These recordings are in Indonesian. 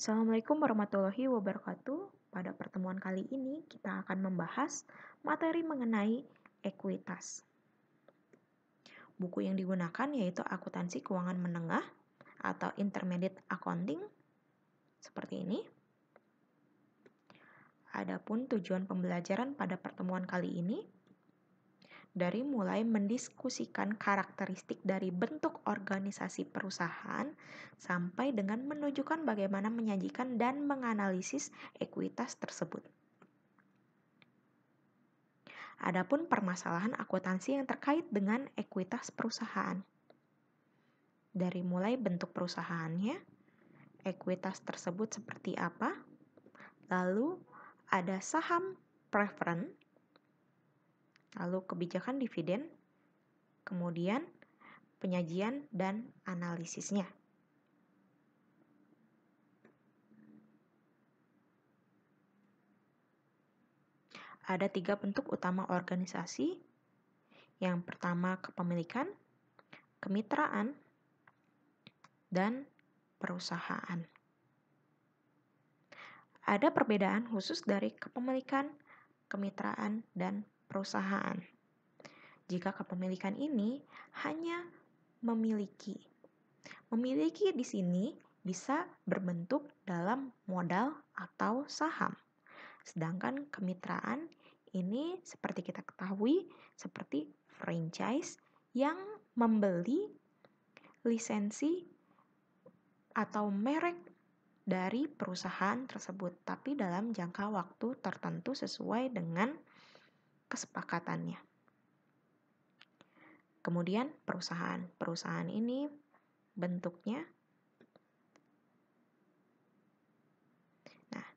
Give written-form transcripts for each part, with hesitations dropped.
Assalamualaikum warahmatullahi wabarakatuh. Pada pertemuan kali ini, kita akan membahas materi mengenai ekuitas. Buku yang digunakan yaitu Akuntansi Keuangan Menengah atau Intermediate Accounting, seperti ini. Adapun tujuan pembelajaran pada pertemuan kali ini, dari mulai mendiskusikan karakteristik dari bentuk organisasi perusahaan sampai dengan menunjukkan bagaimana menyajikan dan menganalisis ekuitas tersebut. Adapun permasalahan akuntansi yang terkait dengan ekuitas perusahaan. Dari mulai bentuk perusahaannya, ekuitas tersebut seperti apa, lalu ada saham preferen, lalu kebijakan dividen, kemudian penyajian dan analisisnya. Ada 3 bentuk utama organisasi. Yang pertama kepemilikan, kemitraan, dan perusahaan. Ada perbedaan khusus dari kepemilikan, kemitraan, dan perusahaan. Jika kepemilikan ini hanya memiliki. Memiliki di sini bisa berbentuk dalam modal atau saham. Sedangkan kemitraan ini seperti kita ketahui seperti franchise yang membeli lisensi atau merek dari perusahaan tersebut, tapi dalam jangka waktu tertentu sesuai dengan kesepakatannya. Kemudian perusahaan. Perusahaan ini bentuknya. Nah,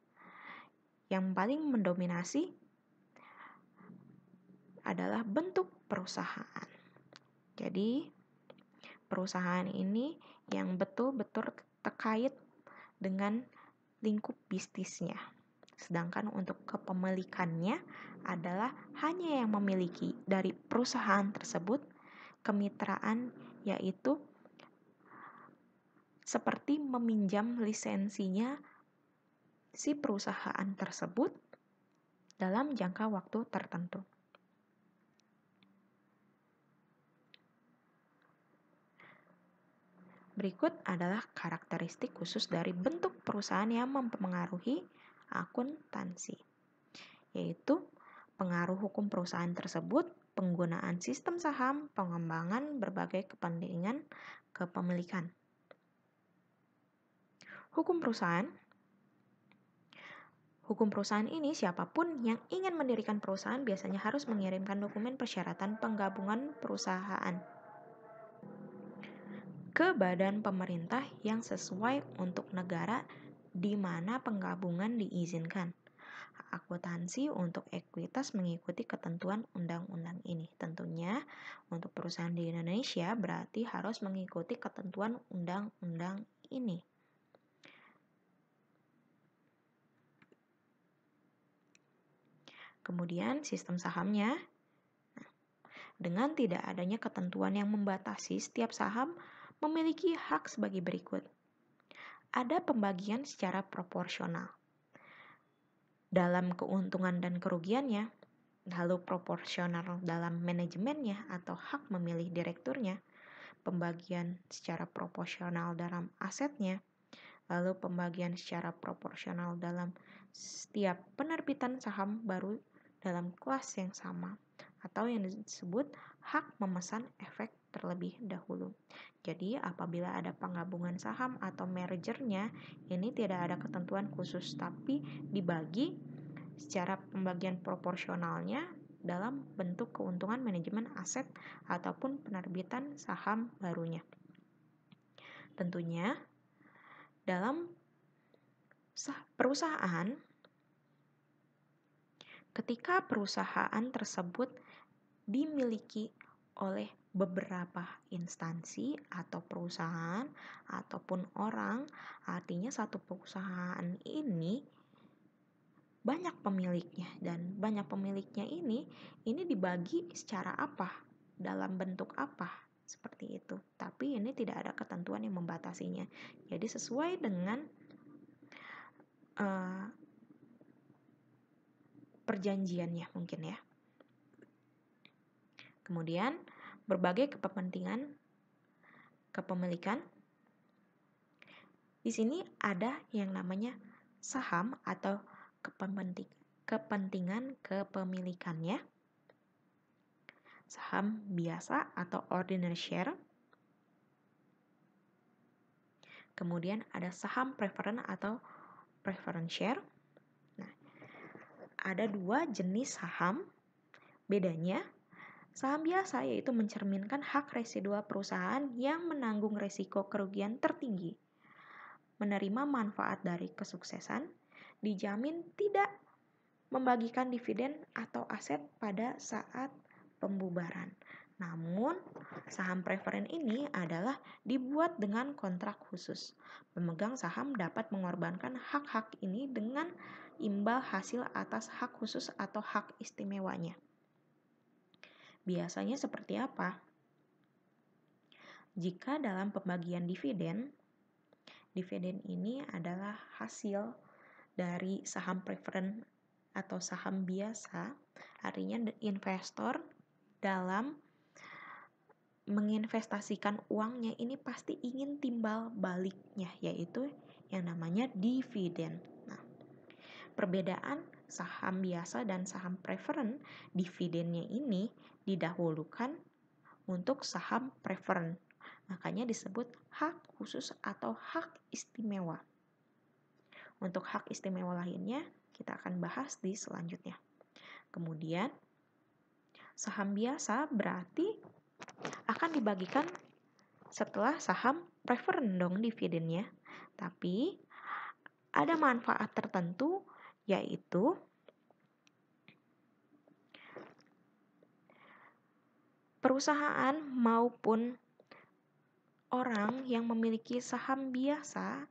yang paling mendominasi adalah bentuk perusahaan. Jadi, perusahaan ini yang betul-betul terkait dengan lingkup bisnisnya. Sedangkan untuk kepemilikannya adalah hanya yang memiliki dari perusahaan tersebut. Kemitraan yaitu seperti meminjam lisensinya si perusahaan tersebut dalam jangka waktu tertentu. Berikut adalah karakteristik khusus dari bentuk perusahaan yang mempengaruhi akuntansi, yaitu pengaruh hukum perusahaan tersebut, penggunaan sistem saham, pengembangan berbagai kepentingan kepemilikan. Hukum perusahaan. Hukum perusahaan ini siapapun yang ingin mendirikan perusahaan biasanya harus mengirimkan dokumen persyaratan penggabungan perusahaan ke badan pemerintah yang sesuai untuk negara di mana penggabungan diizinkan. Akuntansi untuk ekuitas mengikuti ketentuan undang-undang ini. Tentunya untuk perusahaan di Indonesia berarti harus mengikuti ketentuan undang-undang ini. Kemudian sistem sahamnya. Dengan tidak adanya ketentuan yang membatasi, setiap saham memiliki hak sebagai berikut. Ada pembagian secara proporsional dalam keuntungan dan kerugiannya, lalu proporsional dalam manajemennya atau hak memilih direkturnya, pembagian secara proporsional dalam asetnya, lalu pembagian secara proporsional dalam setiap penerbitan saham baru dalam kelas yang sama, atau yang disebut hak memesan efek terlebih dahulu. Jadi apabila ada penggabungan saham atau mergernya, ini tidak ada ketentuan khusus, tapi dibagi secara pembagian proporsionalnya dalam bentuk keuntungan manajemen aset ataupun penerbitan saham barunya. Tentunya dalam perusahaan, ketika perusahaan tersebut dimiliki oleh beberapa instansi atau perusahaan ataupun orang, artinya satu perusahaan ini banyak pemiliknya, dan banyak pemiliknya ini dibagi secara apa, dalam bentuk apa, seperti itu. Tapi ini tidak ada ketentuan yang membatasinya. Jadi sesuai dengan perjanjiannya mungkin ya. Kemudian berbagai kepentingan kepemilikan. Di sini ada yang namanya saham atau kepentingan kepemilikannya. Saham biasa atau ordinary share. Kemudian ada saham preference atau preference share. Nah, ada dua jenis saham. Bedanya, saham biasa yaitu mencerminkan hak residual perusahaan yang menanggung risiko kerugian tertinggi, menerima manfaat dari kesuksesan, dijamin tidak membagikan dividen atau aset pada saat pembubaran. Namun, saham preferen ini adalah dibuat dengan kontrak khusus. Pemegang saham dapat mengorbankan hak-hak ini dengan imbal hasil atas hak khusus atau hak istimewanya. Biasanya seperti apa? Jika dalam pembagian dividen ini adalah hasil dari saham preferen atau saham biasa, artinya investor dalam menginvestasikan uangnya ini pasti ingin timbal baliknya, yaitu yang namanya dividen. Nah, perbedaan saham biasa dan saham preferen, dividennya ini didahulukan untuk saham preferen. Makanya disebut hak khusus atau hak istimewa. Untuk hak istimewa lainnya kita akan bahas di selanjutnya. Kemudian saham biasa berarti akan dibagikan setelah saham preferen dong dividennya. Tapi ada manfaat tertentu, yaitu perusahaan maupun orang yang memiliki saham biasa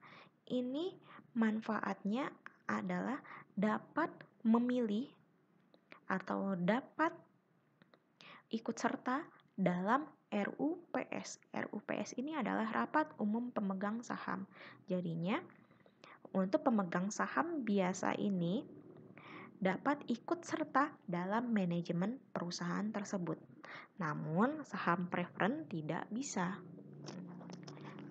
ini manfaatnya adalah dapat memilih atau dapat ikut serta dalam RUPS. RUPS ini adalah Rapat Umum Pemegang Saham. Jadinya untuk pemegang saham biasa ini dapat ikut serta dalam manajemen perusahaan tersebut. Namun saham preferen tidak bisa.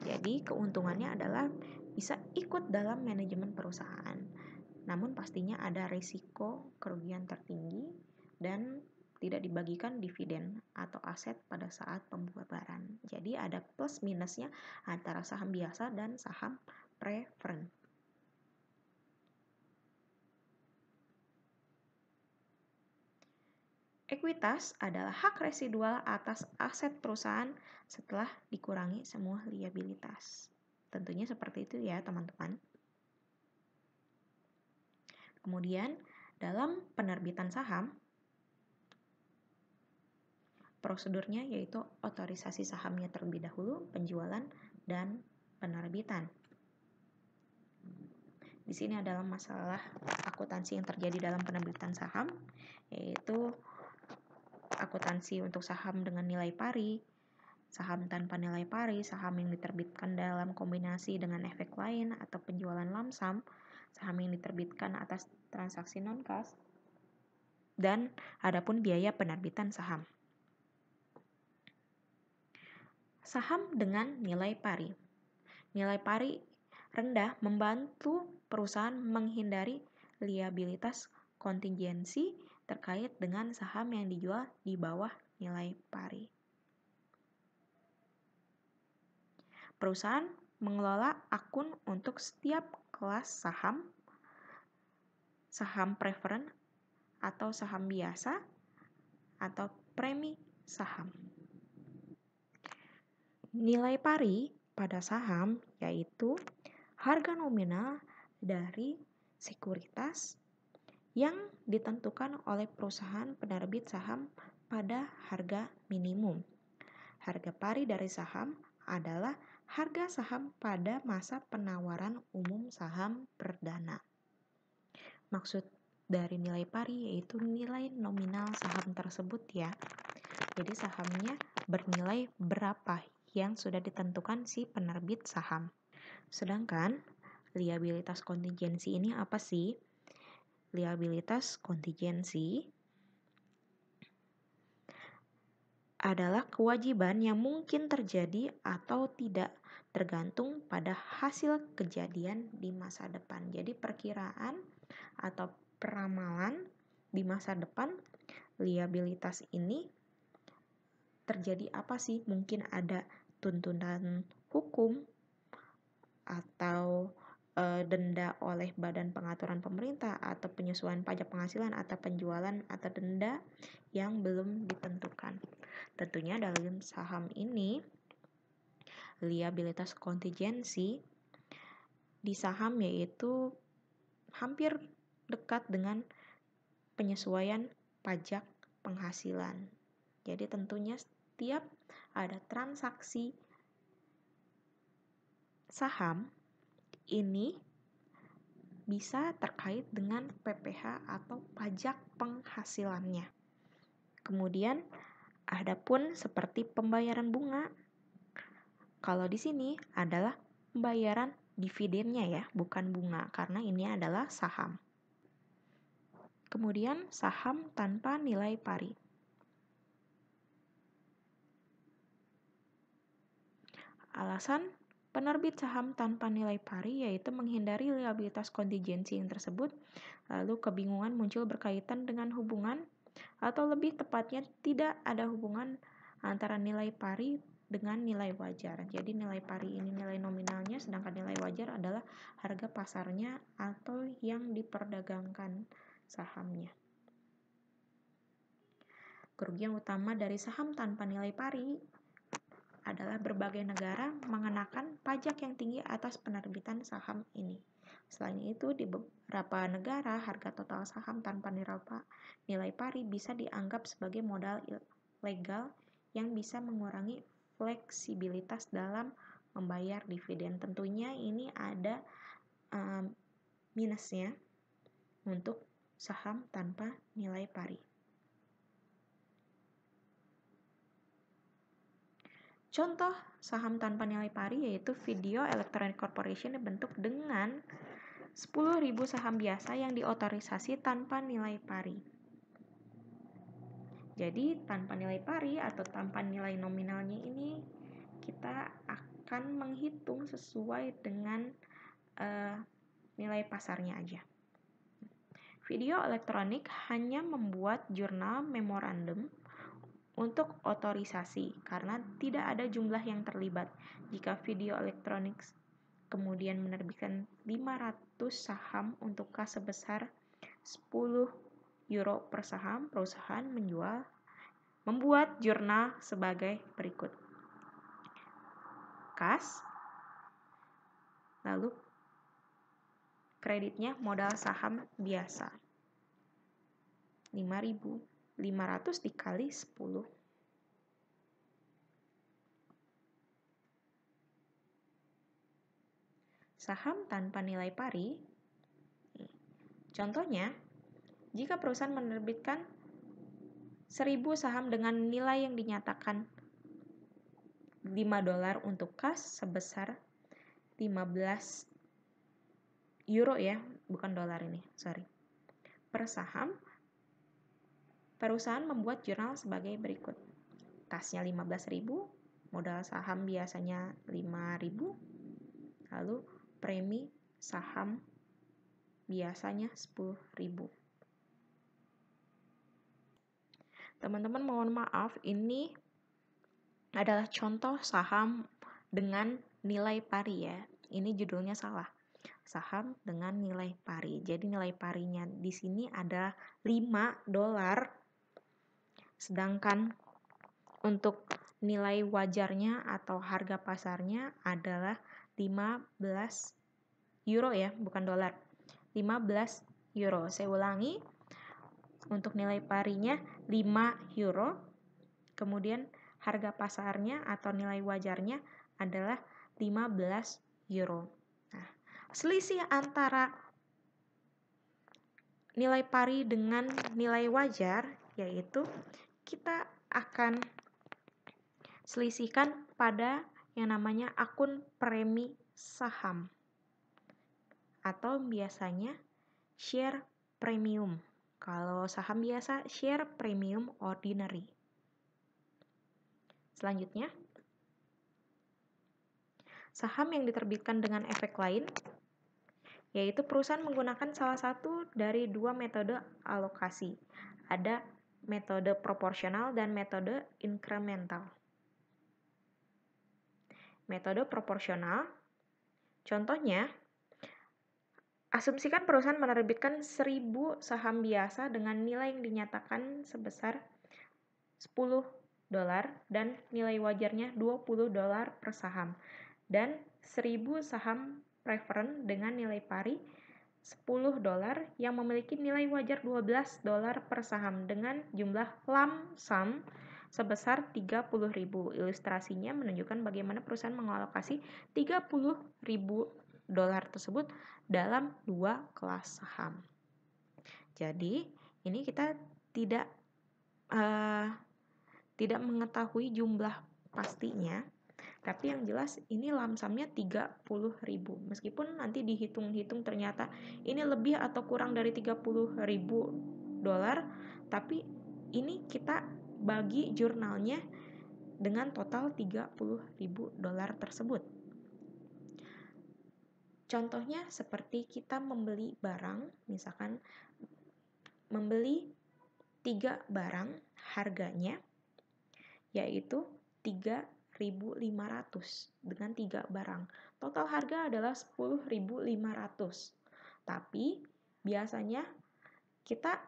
Jadi keuntungannya adalah bisa ikut dalam manajemen perusahaan. Namun pastinya ada risiko kerugian tertinggi dan tidak dibagikan dividen atau aset pada saat pembubaran. Jadi ada plus minusnya antara saham biasa dan saham preferen. Ekuitas adalah hak residual atas aset perusahaan setelah dikurangi semua liabilitas. Tentunya seperti itu ya teman-teman. Kemudian dalam penerbitan saham, prosedurnya yaitu otorisasi sahamnya terlebih dahulu, penjualan, dan penerbitan. Di sini adalah masalah akuntansi yang terjadi dalam penerbitan saham, yaitu akuntansi untuk saham dengan nilai pari, saham tanpa nilai pari, saham yang diterbitkan dalam kombinasi dengan efek lain atau penjualan lamsam, saham yang diterbitkan atas transaksi non-cash, dan adapun biaya penerbitan saham. Saham dengan nilai pari. Nilai pari rendah membantu perusahaan menghindari liabilitas kontingensi terkait dengan saham yang dijual di bawah nilai pari. Perusahaan mengelola akun untuk setiap kelas saham, saham preferen atau saham biasa, atau premi saham. Nilai pari pada saham yaitu harga nominal dari sekuritas yang ditentukan oleh perusahaan penerbit saham pada harga minimum. Harga pari dari saham adalah harga saham pada masa penawaran umum saham perdana. Maksud dari nilai pari yaitu nilai nominal saham tersebut ya. Jadi sahamnya bernilai berapa yang sudah ditentukan si penerbit saham. Sedangkan Liabilitas kontingensi ini apa sih? Liabilitas kontingensi adalah kewajiban yang mungkin terjadi atau tidak tergantung pada hasil kejadian di masa depan. Jadi perkiraan atau peramalan di masa depan liabilitas ini terjadi apa sih? Mungkin ada tuntutan hukum atau denda oleh Badan Pengaturan Pemerintah atau penyesuaian pajak penghasilan atau penjualan atau denda yang belum ditentukan. Tentunya dalam saham ini liabilitas kontingensi di saham yaitu hampir dekat dengan penyesuaian pajak penghasilan. Jadi tentunya setiap ada transaksi saham ini bisa terkait dengan PPh atau pajak penghasilannya. Kemudian adapun seperti pembayaran bunga, kalau di sini adalah pembayaran dividennya ya, bukan bunga karena ini adalah saham. Kemudian saham tanpa nilai pari. Alasan penerbit saham tanpa nilai pari yaitu menghindari liabilitas kontingensi yang tersebut, lalu kebingungan muncul berkaitan dengan hubungan atau lebih tepatnya tidak ada hubungan antara nilai pari dengan nilai wajar. Jadi nilai pari ini nilai nominalnya, sedangkan nilai wajar adalah harga pasarnya atau yang diperdagangkan sahamnya. Kerugian utama dari saham tanpa nilai pari adalah berbagai negara mengenakan pajak yang tinggi atas penerbitan saham ini. Selain itu, di beberapa negara, harga total saham tanpa nilai pari bisa dianggap sebagai modal legal yang bisa mengurangi fleksibilitas dalam membayar dividen. Tentunya ini ada minusnya untuk saham tanpa nilai pari. Contoh saham tanpa nilai pari yaitu Video Electronic Corporation dibentuk dengan 10.000 saham biasa yang diotorisasi tanpa nilai pari. Jadi tanpa nilai pari atau tanpa nilai nominalnya ini kita akan menghitung sesuai dengan nilai pasarnya aja. Video Elektronik hanya membuat jurnal memorandum untuk otorisasi karena tidak ada jumlah yang terlibat. Jika Video Elektronik kemudian menerbitkan 500 saham untuk kas sebesar 10 euro per saham, perusahaan membuat jurnal sebagai berikut. Kas, lalu kreditnya modal saham biasa. 5.500 dikali 10. Saham tanpa nilai pari, contohnya, jika perusahaan menerbitkan 1.000 saham dengan nilai yang dinyatakan $5 untuk kas sebesar 15 euro ya, bukan dolar ini, sorry. Per saham, perusahaan membuat jurnal sebagai berikut. Kasnya 15.000, modal saham biasanya 5.000, lalu premi saham biasanya 10.000. Teman-teman mohon maaf, ini adalah contoh saham dengan nilai pari ya. Ini judulnya salah. Saham dengan nilai pari. Jadi nilai parinya di sini ada $5, sedangkan untuk nilai wajarnya atau harga pasarnya adalah 15 euro ya, bukan dolar. 15 euro. Saya ulangi. Untuk nilai parinya 5 euro. Kemudian harga pasarnya atau nilai wajarnya adalah 15 euro. Nah, selisih antara nilai pari dengan nilai wajar yaitu kita akan selisihkan pada yang namanya akun premi saham. atau biasanya share premium. Kalau saham biasa, share premium ordinary. Selanjutnya, saham yang diterbitkan dengan efek lain, yaitu perusahaan menggunakan salah satu dari dua metode alokasi. Ada metode proporsional dan metode incremental. Metode proporsional, contohnya, asumsikan perusahaan menerbitkan 1.000 saham biasa dengan nilai yang dinyatakan sebesar $10 dan nilai wajarnya $20 per saham, dan 1.000 saham preference dengan nilai pari $10 yang memiliki nilai wajar $12 per saham dengan jumlah lump sum sebesar 30.000. Ilustrasinya menunjukkan bagaimana perusahaan mengalokasi $30.000 tersebut dalam dua kelas saham. Jadi, ini kita tidak mengetahui jumlah pastinya, tapi yang jelas ini lamsamnya 30.000. Meskipun nanti dihitung-hitung ternyata ini lebih atau kurang dari $30.000, tapi ini kita bagi jurnalnya dengan total $30.000 tersebut. Contohnya seperti kita membeli barang, misalkan membeli 3 barang harganya yaitu 3.500 dengan 3 barang. Total harga adalah 10.500. Tapi biasanya kita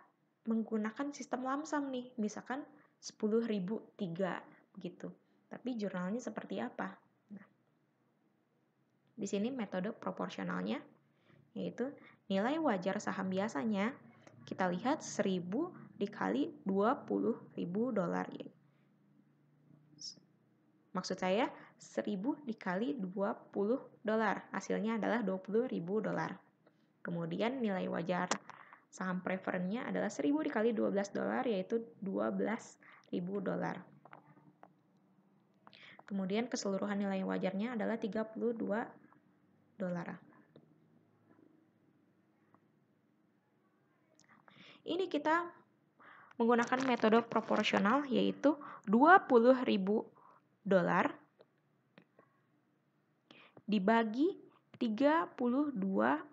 menggunakan sistem lump sum nih, misalkan 10.003 gitu. Tapi jurnalnya seperti apa? Nah, di sini metode proporsionalnya yaitu nilai wajar saham biasanya kita lihat 1.000 dikali $20.000. Maksud saya 1.000 dikali $20, hasilnya adalah $20.000. Kemudian nilai wajar saham preferennya adalah 1.000 dikali $12, yaitu $12.000. Kemudian keseluruhan nilai wajarnya adalah $32. Ini kita menggunakan metode proporsional, yaitu $20.000 dibagi $32.000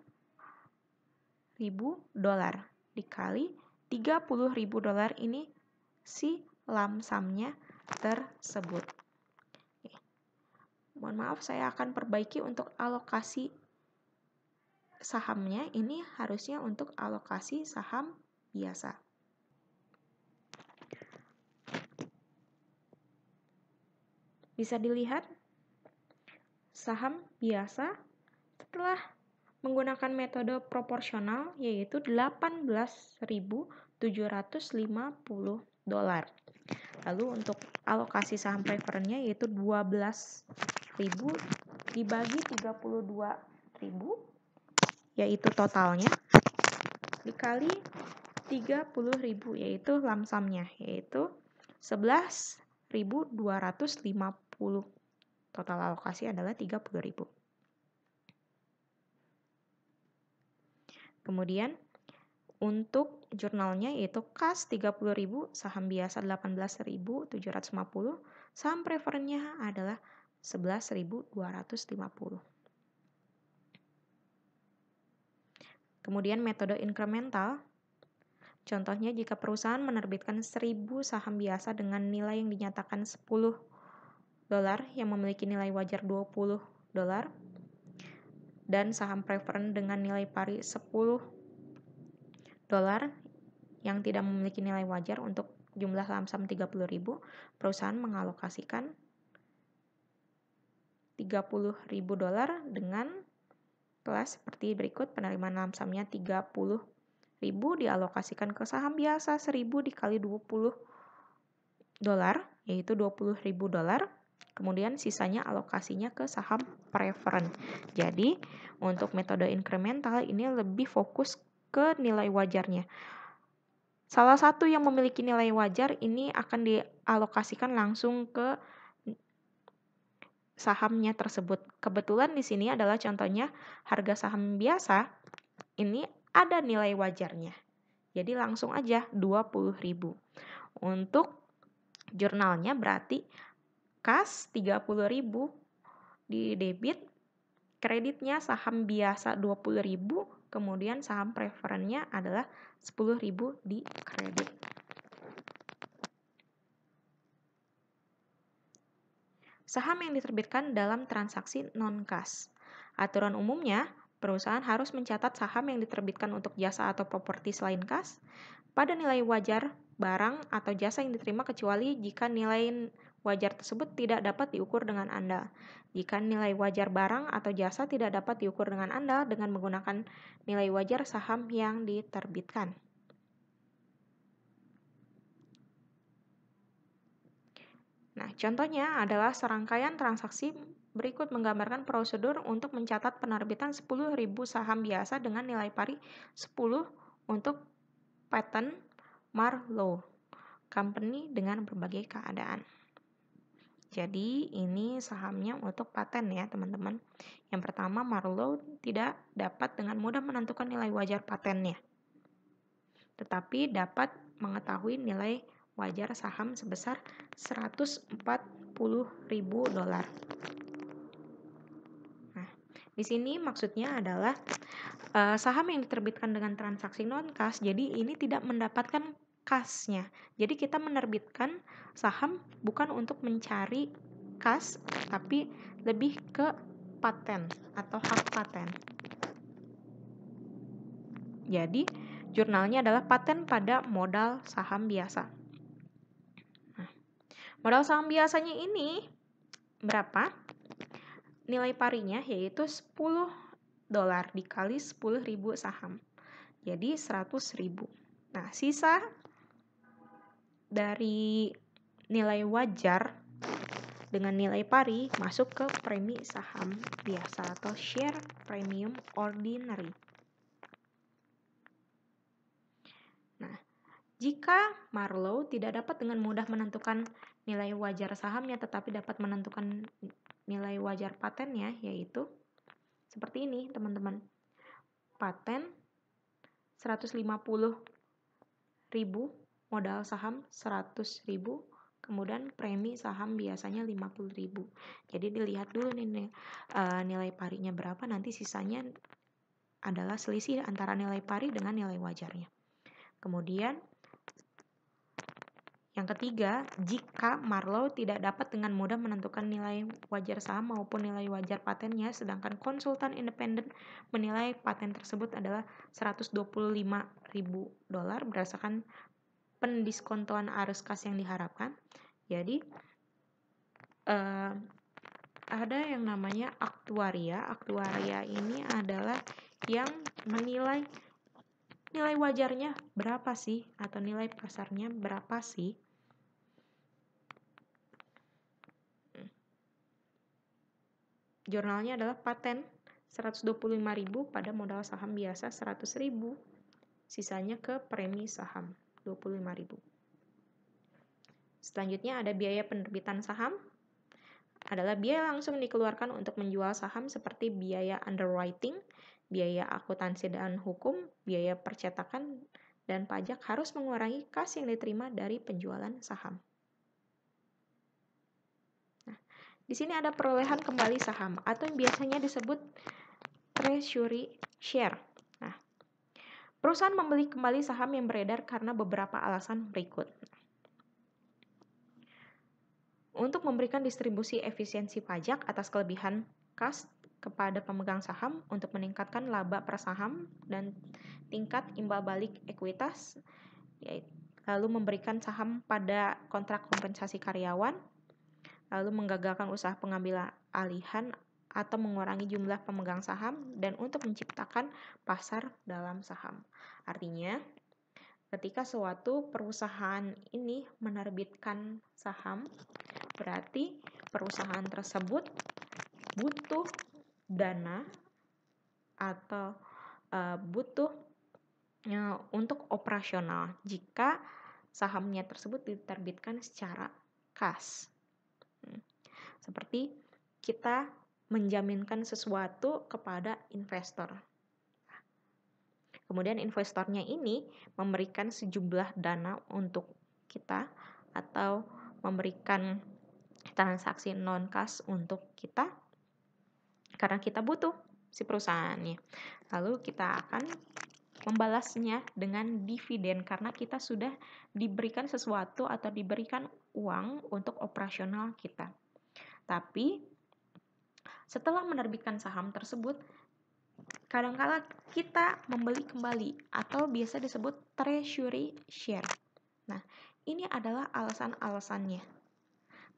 dikali $30.000 ini si lump sum-nya tersebut. Oke. Mohon maaf, saya akan perbaiki untuk alokasi sahamnya. Ini harusnya untuk alokasi saham biasa. Bisa dilihat saham biasa setelah menggunakan metode proporsional yaitu $18.750. Lalu untuk alokasi saham preferennya yaitu 12.000 dibagi 32.000 yaitu totalnya dikali 30.000 yaitu lump sum-nya yaitu 11.250. Total alokasi adalah 30.000. Kemudian untuk jurnalnya yaitu kas 30.000, saham biasa 18.750, saham preferennya adalah 11.250. Kemudian metode incremental, contohnya jika perusahaan menerbitkan 1.000 saham biasa dengan nilai yang dinyatakan $10 yang memiliki nilai wajar $20 dan saham preferen dengan nilai pari $10 yang tidak memiliki nilai wajar untuk jumlah lump sum 30.000, perusahaan mengalokasikan $30.000 dengan kelas seperti berikut. Penerimaan lump sum-nya 30.000 dialokasikan ke saham biasa 1.000 dikali $20 yaitu $20.000. Kemudian sisanya alokasinya ke saham preferen. Jadi untuk metode incremental ini lebih fokus ke nilai wajarnya. Salah satu yang memiliki nilai wajar ini akan dialokasikan langsung ke sahamnya tersebut. Kebetulan di sini adalah contohnya harga saham biasa, ini ada nilai wajarnya. Jadi langsung aja 20.000. Untuk jurnalnya berarti kas 30.000 di debit, kreditnya saham biasa 20.000, kemudian saham preferennya adalah 10.000 di kredit. Saham yang diterbitkan dalam transaksi non-kas. Aturan umumnya, perusahaan harus mencatat saham yang diterbitkan untuk jasa atau properti selain kas pada nilai wajar barang atau jasa yang diterima kecuali jika nilai wajar tersebut tidak dapat diukur dengan andal. Jika nilai wajar barang atau jasa tidak dapat diukur dengan andal dengan menggunakan nilai wajar saham yang diterbitkan. Nah, contohnya adalah serangkaian transaksi berikut menggambarkan prosedur untuk mencatat penerbitan 10.000 saham biasa dengan nilai pari 10 untuk Patent Marlowe Company dengan berbagai keadaan. Jadi ini sahamnya untuk paten ya teman-teman. Yang pertama, Marlowe tidak dapat dengan mudah menentukan nilai wajar patennya, tetapi dapat mengetahui nilai wajar saham sebesar $140.000. Nah, di sini maksudnya adalah saham yang diterbitkan dengan transaksi non-kas, jadi ini tidak mendapatkan kasnya. Jadi kita menerbitkan saham bukan untuk mencari kas, tapi lebih ke paten atau hak paten. Jadi jurnalnya adalah paten pada modal saham biasa. Nah, modal saham biasanya ini berapa? Nilai parinya yaitu $10 dikali 10.000 saham. Jadi 100.000. Nah, sisa dari nilai wajar dengan nilai pari masuk ke premi saham biasa atau share premium ordinary. Nah, jika Marlowe tidak dapat dengan mudah menentukan nilai wajar sahamnya tetapi dapat menentukan nilai wajar patennya, yaitu seperti ini teman-teman. Paten 150.000, modal saham 100.000, kemudian premi saham biasanya 50.000. Jadi dilihat dulu nih nilai parinya berapa, nanti sisanya adalah selisih antara nilai pari dengan nilai wajarnya. Kemudian yang ketiga, jika Marlowe tidak dapat dengan mudah menentukan nilai wajar saham maupun nilai wajar patennya, sedangkan konsultan independen menilai paten tersebut adalah $125.000 berdasarkan pendiskontoan arus kas yang diharapkan. Jadi ada yang namanya aktuaria. Aktuaria ini adalah yang menilai nilai wajarnya berapa sih atau nilai pasarnya berapa sih. Jurnalnya adalah paten 125.000 pada modal saham biasa 100.000. Sisanya ke premi saham 25.000. Selanjutnya ada biaya penerbitan saham. Adalah biaya langsung dikeluarkan untuk menjual saham seperti biaya underwriting, biaya akuntansi dan hukum, biaya percetakan, dan pajak harus mengurangi kas yang diterima dari penjualan saham. Nah, di sini ada perolehan kembali saham atau yang biasanya disebut treasury share. Nah, perusahaan membeli kembali saham yang beredar karena beberapa alasan berikut. Untuk memberikan distribusi efisiensi pajak atas kelebihan kas kepada pemegang saham untuk meningkatkan laba per saham dan tingkat imbal balik ekuitas, lalu memberikan saham pada kontrak kompensasi karyawan, lalu menggagalkan usaha pengambilan alihan atau mengurangi jumlah pemegang saham, dan untuk menciptakan pasar dalam saham. Artinya, ketika suatu perusahaan ini menerbitkan saham, berarti perusahaan tersebut butuh dana atau butuh untuk operasional jika sahamnya tersebut diterbitkan secara kas. Seperti kita menjaminkan sesuatu kepada investor. Kemudian investornya ini memberikan sejumlah dana untuk kita atau memberikan transaksi non-cash untuk kita karena kita butuh si perusahaannya. Lalu kita akan membalasnya dengan dividen karena kita sudah diberikan sesuatu atau diberikan uang untuk operasional kita. Tapi setelah menerbitkan saham tersebut, kadang-kala kita membeli kembali atau biasa disebut treasury share. Nah, ini adalah alasan-alasannya.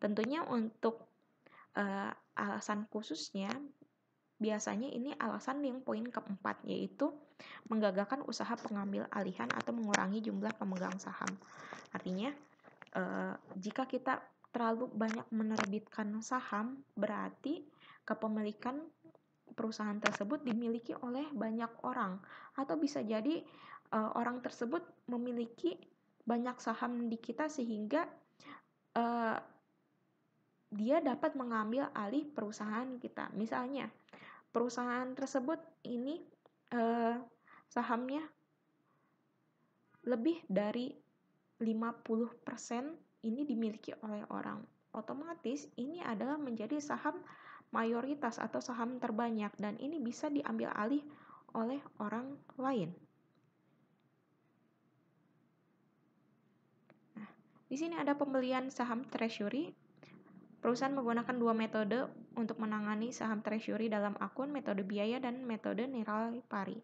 Tentunya untuk alasan khususnya, biasanya ini alasan yang poin keempat, yaitu menggagalkan usaha pengambil alihan atau mengurangi jumlah pemegang saham. Artinya, jika kita terlalu banyak menerbitkan saham, berarti kepemilikan perusahaan tersebut dimiliki oleh banyak orang, atau bisa jadi orang tersebut memiliki banyak saham di kita sehingga dia dapat mengambil alih perusahaan kita. Misalnya, perusahaan tersebut ini sahamnya lebih dari 50% ini dimiliki oleh orang. Otomatis ini adalah menjadi saham mayoritas atau saham terbanyak dan ini bisa diambil alih oleh orang lain. Nah, di sini ada pembelian saham treasury. Perusahaan menggunakan dua metode untuk menangani saham treasury dalam akun, metode biaya dan metode nilai pari.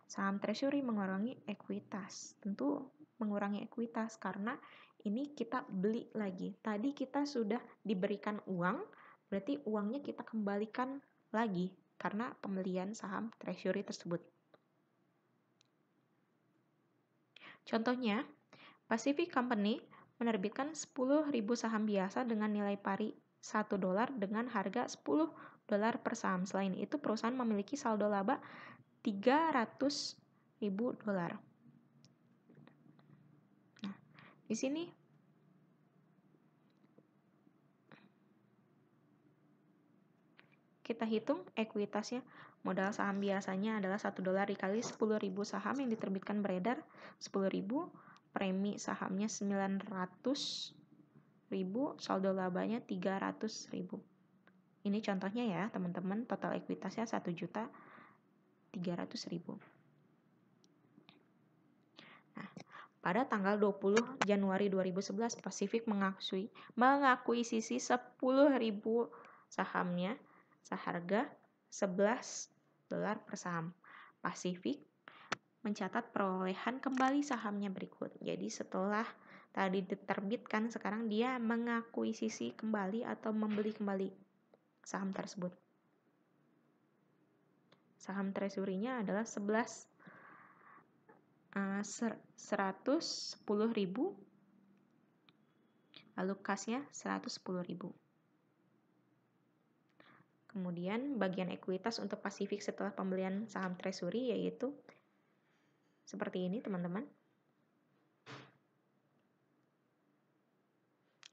Saham treasury mengurangi ekuitas. Tentu mengurangi ekuitas karena ini kita beli lagi. Tadi kita sudah diberikan uang, berarti uangnya kita kembalikan lagi karena pembelian saham treasury tersebut. Contohnya, Pacific Company menerbitkan 10.000 saham biasa dengan nilai pari $1 dengan harga $10 per saham. Selain itu, perusahaan memiliki saldo laba $300.000. Nah, di sini kita hitung ekuitasnya. Modal saham biasanya adalah $1 dikali 10.000 saham yang diterbitkan beredar 10.000, premi sahamnya 900.000, saldo labanya 300.000. Ini contohnya ya teman-teman, total ekuitasnya 1.300.000. Nah, pada tanggal 20 Januari 2011, Pacific mengakuisisi 10.000 sahamnya seharga $11 per saham. Pacific mencatat perolehan kembali sahamnya berikut. Jadi setelah tadi diterbitkan, sekarang dia mengakuisisi kembali atau membeli kembali saham tersebut. Saham treasury-nya adalah 110.000, lalu kas-nya 110.000. Kemudian bagian ekuitas untuk Pacific setelah pembelian saham treasury yaitu seperti ini teman-teman.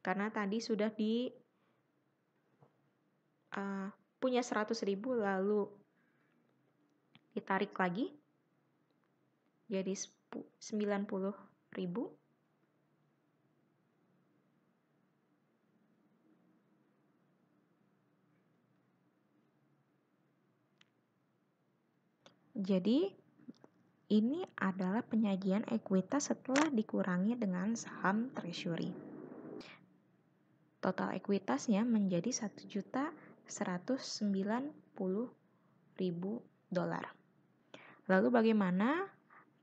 Karena tadi sudah punya 100.000 lalu ditarik lagi jadi 90.000. Jadi ini adalah penyajian ekuitas setelah dikurangi dengan saham treasury. Total ekuitasnya menjadi $1.190.000. Lalu bagaimana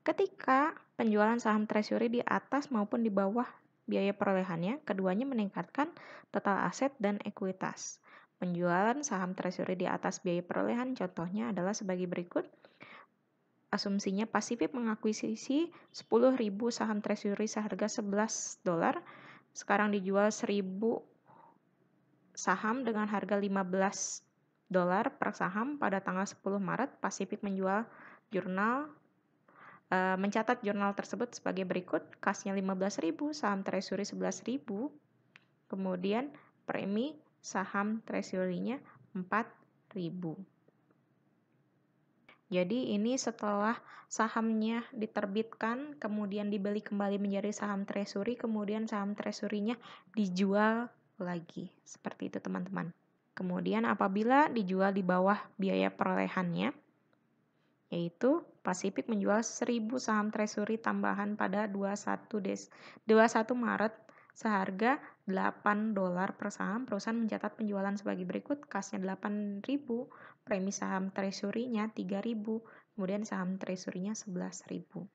ketika penjualan saham treasury di atas maupun di bawah biaya perolehannya? Keduanya meningkatkan total aset dan ekuitas. Penjualan saham treasury di atas biaya perolehan contohnya adalah sebagai berikut. Asumsinya Pacific mengakuisisi 10.000 saham treasury seharga $11. Sekarang dijual 1.000 saham dengan harga $15 per saham pada tanggal 10 Maret. Pacific mencatat jurnal tersebut sebagai berikut. Kasnya 15.000, saham treasury 11.000, kemudian premi saham treasury-nya 4.000. Jadi ini setelah sahamnya diterbitkan, kemudian dibeli kembali menjadi saham treasury, kemudian saham treasury-nya dijual lagi. Seperti itu teman-teman. Kemudian apabila dijual di bawah biaya perolehannya, yaitu Pacific menjual 1.000 saham treasury tambahan pada 21 Maret seharga $8 per saham. Perusahaan mencatat penjualan sebagai berikut: kasnya 8.000, premi saham treasury-nya 3.000, kemudian saham treasury-nya 11.000.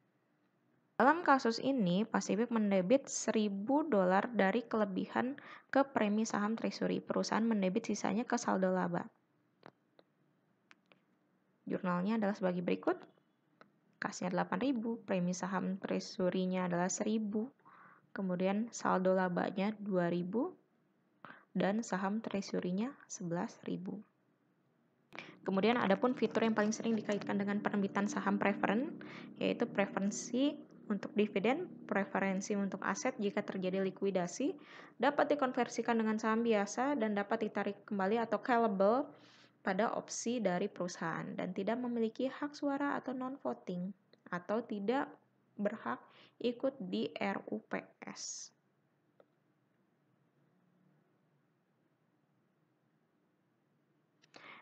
Dalam kasus ini, Pacific mendebit $1.000 dari kelebihan ke premi saham treasury. Perusahaan mendebit sisanya ke saldo laba. Jurnalnya adalah sebagai berikut: kasnya 8.000, premi saham treasury-nya adalah 1.000, kemudian saldo labanya 2.000, dan saham treasury-nya 11.000. Kemudian ada pun fitur yang paling sering dikaitkan dengan penerbitan saham preferen, yaitu preferensi untuk dividen, preferensi untuk aset jika terjadi likuidasi, dapat dikonversikan dengan saham biasa, dan dapat ditarik kembali atau callable pada opsi dari perusahaan, dan tidak memiliki hak suara atau non-voting, atau tidak berhak ikut di RUPS.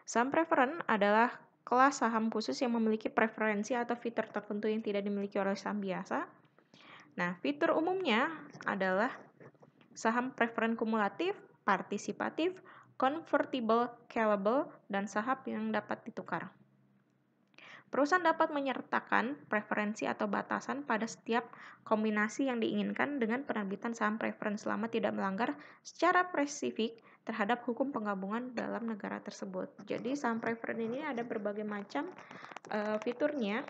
Saham preferen adalah kelas saham khusus yang memiliki preferensi atau fitur tertentu yang tidak dimiliki oleh saham biasa. Nah, fitur umumnya adalah saham preferen kumulatif, partisipatif, convertible, callable, dan saham yang dapat ditukar. Perusahaan dapat menyertakan preferensi atau batasan pada setiap kombinasi yang diinginkan dengan penerbitan saham preferen selama tidak melanggar secara spesifik terhadap hukum penggabungan dalam negara tersebut. Jadi saham preferen ini ada berbagai macam fiturnya.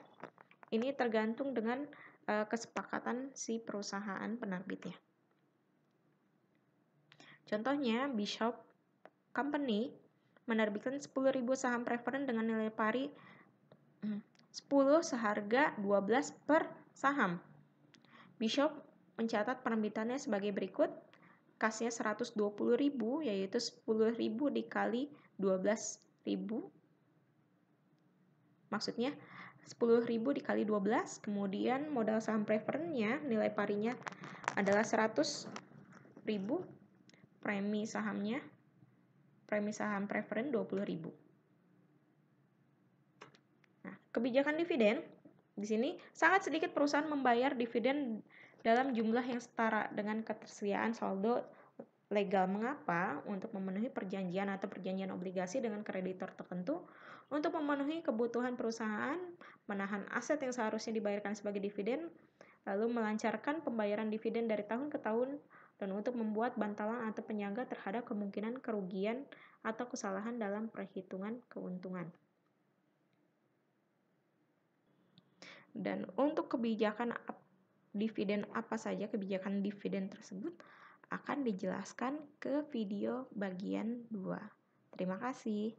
Ini tergantung dengan kesepakatan si perusahaan penerbitnya. Contohnya, Bishop Company menerbitkan 10.000 saham preferen dengan nilai pari 10 seharga 12 per saham. Bishop mencatat penerbitannya sebagai berikut: kasnya 120.000, yaitu 10.000 dikali 12.000. Maksudnya 10.000 dikali 12, kemudian modal saham preferennya, nilai parinya adalah 100.000, premi saham preferen 20.000. Nah, kebijakan dividen di sini sangat sedikit perusahaan membayar dividen dalam jumlah yang setara dengan ketersediaan saldo legal. Mengapa? Untuk memenuhi perjanjian atau perjanjian obligasi dengan kreditor tertentu, untuk memenuhi kebutuhan perusahaan, menahan aset yang seharusnya dibayarkan sebagai dividen, lalu melancarkan pembayaran dividen dari tahun ke tahun, dan untuk membuat bantalan atau penyangga terhadap kemungkinan kerugian atau kesalahan dalam perhitungan keuntungan. Dan untuk kebijakan dividen apa saja kebijakan dividen tersebut akan dijelaskan ke video bagian 2. Terima kasih.